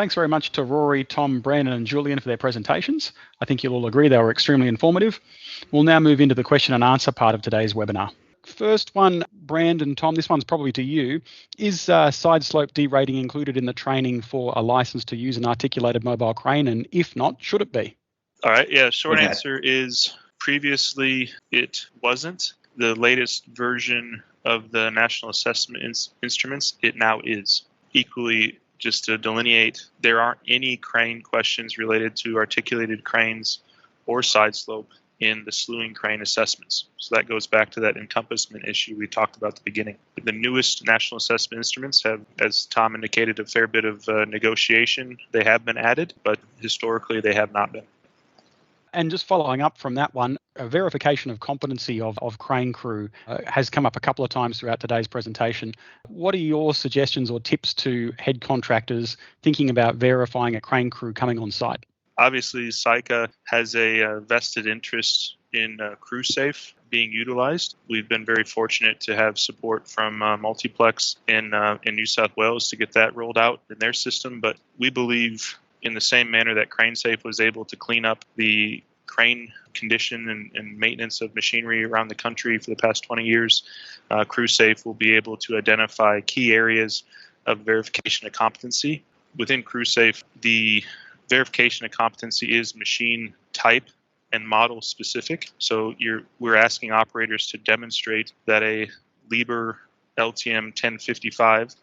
Thanks very much to Rory, Tom, Brandon and Julian for their presentations. I think you'll all agree they were extremely informative. We'll now move into the question and answer part of today's webinar. First one, Brandon, Tom, this one's probably to you. Is side slope derating included in the training for a license to use an articulated mobile crane? And if not, should it be? All right, yeah, short answer is previously it wasn't. The latest version of the National Assessment Instruments, it now is. Equally, just to delineate, there aren't any crane questions related to articulated cranes or side slope in the slewing crane assessments. So that goes back to that encompassment issue we talked about at the beginning. The newest National Assessment Instruments have, as Tom indicated, a fair bit of negotiation. They have been added, but historically they have not been. And just following up from that one, a verification of competency of crane crew has come up a couple of times throughout today's presentation. What are your suggestions or tips to head contractors thinking about verifying a crane crew coming on site? Obviously, SICA has a vested interest in CrewSafe being utilized. We've been very fortunate to have support from Multiplex in New South Wales to get that rolled out in their system, but we believe in the same manner that CraneSafe was able to clean up the crane condition and maintenance of machinery around the country for the past 20 years, CrewSafe will be able to identify key areas of verification of competency. Within CrewSafe, the verification of competency is machine type and model specific. So we're asking operators to demonstrate that a Liebherr LTM 1055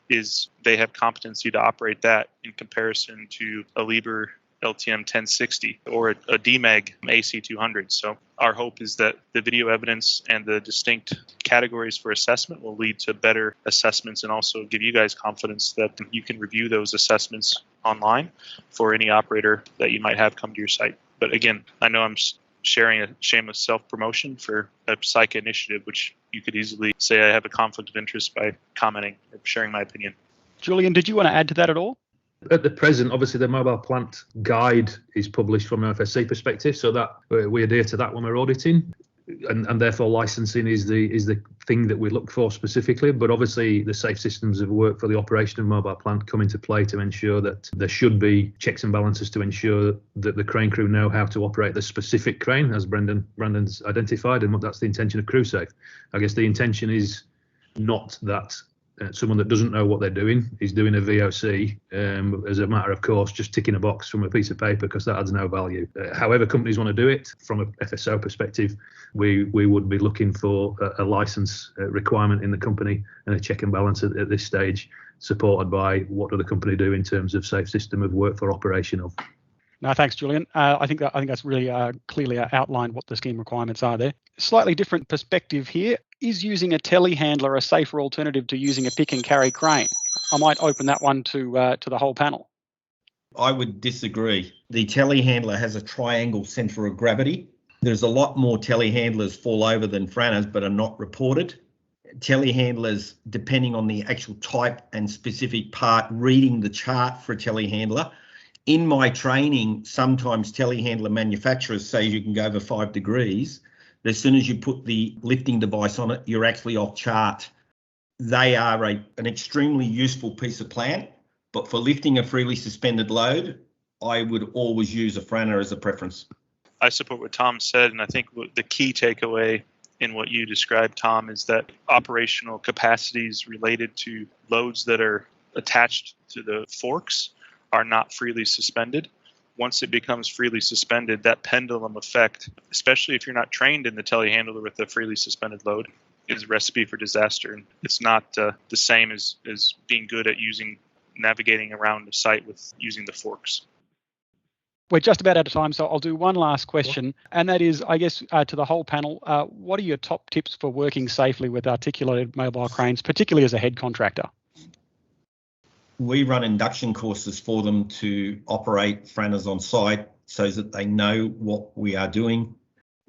they have competency to operate that in comparison to a Liebherr LTM 1060 or a DMAG AC200. So our hope is that the video evidence and the distinct categories for assessment will lead to better assessments and also give you guys confidence that you can review those assessments online for any operator that you might have come to your site. But again, I know I'm sharing a shameless self-promotion for a SICA initiative, which you could easily say I have a conflict of interest by commenting or sharing my opinion. Julian, did you want to add to that at all? At the present, obviously, the mobile plant guide is published from an FSC perspective, so that we adhere to that when we're auditing, and therefore licensing is the thing that we look for specifically. But obviously, the safe systems of work for the operation of mobile plant come into play to ensure that there should be checks and balances to ensure that the crane crew know how to operate the specific crane, as Brandon's identified, and that's the intention of CrewSafe. I guess the intention is not that someone that doesn't know what they're doing is doing a VOC as a matter of course, just ticking a box from a piece of paper, because that adds no value. However companies want to do it, from a FSO perspective, we would be looking for a license requirement in the company and a check and balance at this stage, supported by what does the company do in terms of safe system of work for operation of. No, thanks, Julian. I think that's really clearly outlined what the scheme requirements are there. Slightly different perspective here. Is using a telehandler a safer alternative to using a pick and carry crane? I might open that one to the whole panel. I would disagree. The telehandler has a triangle centre of gravity. There's a lot more telehandlers fall over than franners, but are not reported. Telehandlers, depending on the actual type and specific part, reading the chart for a telehandler. In my training, sometimes telehandler manufacturers say you can go over 5 degrees. But as soon as you put the lifting device on it, you're actually off chart. They are an extremely useful piece of plant, but for lifting a freely suspended load, I would always use a franner as a preference. I support what Tom said, and I think the key takeaway in what you described, Tom, is that operational capacities related to loads that are attached to the forks are not freely suspended. Once it becomes freely suspended, that pendulum effect, especially if you're not trained in the telehandler with a freely suspended load, is a recipe for disaster. And it's not the same as being good at navigating around the site with using the forks. We're just about out of time, so I'll do one last question, and that is, I guess, to the whole panel, what are your top tips for working safely with articulated mobile cranes, particularly as a head contractor? We run induction courses for them to operate franners on site so that they know what we are doing.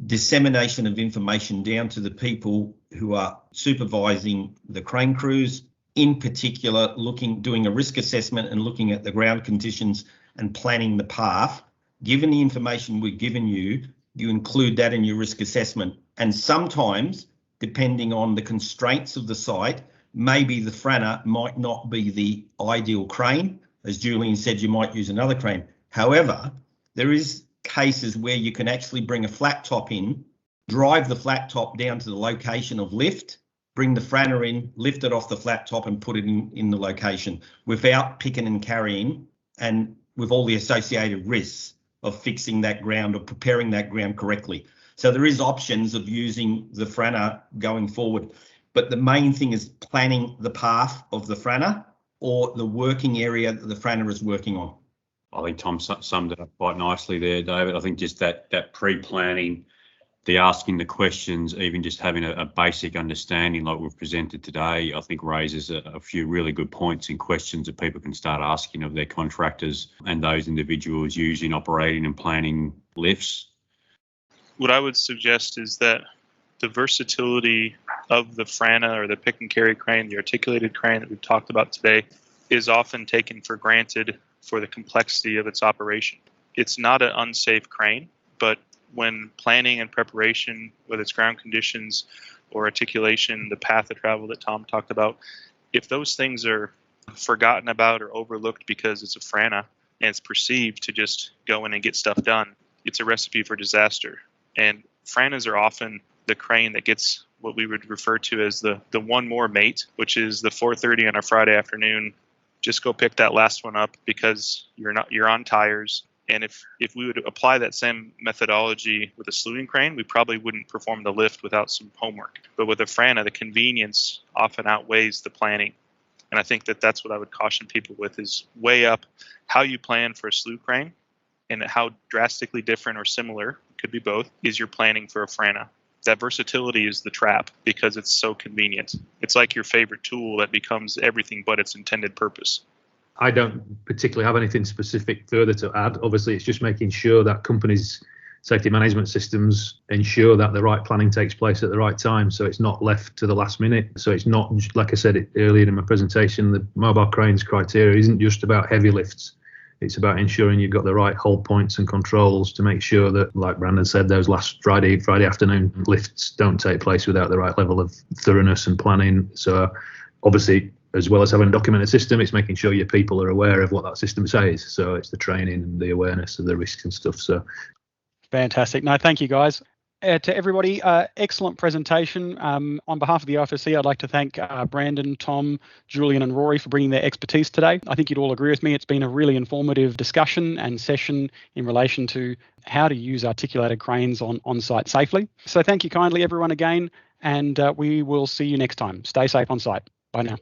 Dissemination of information down to the people who are supervising the crane crews, in particular doing a risk assessment and looking at the ground conditions and planning the path. Given the information we've given you, you include that in your risk assessment. And sometimes, depending on the constraints of the site, maybe the franner might not be the ideal crane, As Julian said, you might use another crane. However, there is cases where you can actually bring a flat top in, drive the flat top down to the location of lift, bring the franner in, lift it off the flat top and put it in the location without picking and carrying and with all the associated risks of fixing that ground or preparing that ground correctly. So there is options of using the franner going forward. But the main thing is planning the path of the franner or the working area that the franner is working on. I think Tom summed it up quite nicely there, David. I think just that pre-planning, the asking the questions, even just having a basic understanding like we've presented today, I think raises a few really good points and questions that people can start asking of their contractors and those individuals using, operating and planning lifts. What I would suggest is that the versatility of the Franna or the pick and carry crane, the articulated crane that we've talked about today, is often taken for granted for the complexity of its operation. It's not an unsafe crane, but when planning and preparation, whether it's ground conditions or articulation, the path of travel that Tom talked about, if those things are forgotten about or overlooked because it's a Franna and it's perceived to just go in and get stuff done, it's a recipe for disaster. And Frannas are often the crane that gets what we would refer to as the one more mate, which is the 4:30 on a Friday afternoon. Just go pick that last one up because you're on tires. And if we would apply that same methodology with a slewing crane, we probably wouldn't perform the lift without some homework. But with a Franna, the convenience often outweighs the planning. And I think that's what I would caution people with is weigh up how you plan for a slew crane and how drastically different or similar, could be both, is your planning for a Franna. That versatility is the trap because it's so convenient. It's like your favorite tool that becomes everything but its intended purpose. I don't particularly have anything specific further to add. Obviously, it's just making sure that companies' safety management systems ensure that the right planning takes place at the right time, so it's not left to the last minute. So it's not, like I said earlier in my presentation, the mobile cranes criteria isn't just about heavy lifts. It's about ensuring you've got the right hold points and controls to make sure that, like Brandon said, those last Friday afternoon lifts don't take place without the right level of thoroughness and planning. So obviously, as well as having a documented system, it's making sure your people are aware of what that system says. So it's the training and the awareness of the risks and stuff. So fantastic. No, thank you, guys. To everybody, excellent presentation. On behalf of the IFSC, I'd like to thank Brandon, Tom, Julian and Rory for bringing their expertise today. I think you'd all agree with me. It's been a really informative discussion and session in relation to how to use articulated cranes on site safely. So thank you kindly, everyone, again, and we will see you next time. Stay safe on site. Bye now.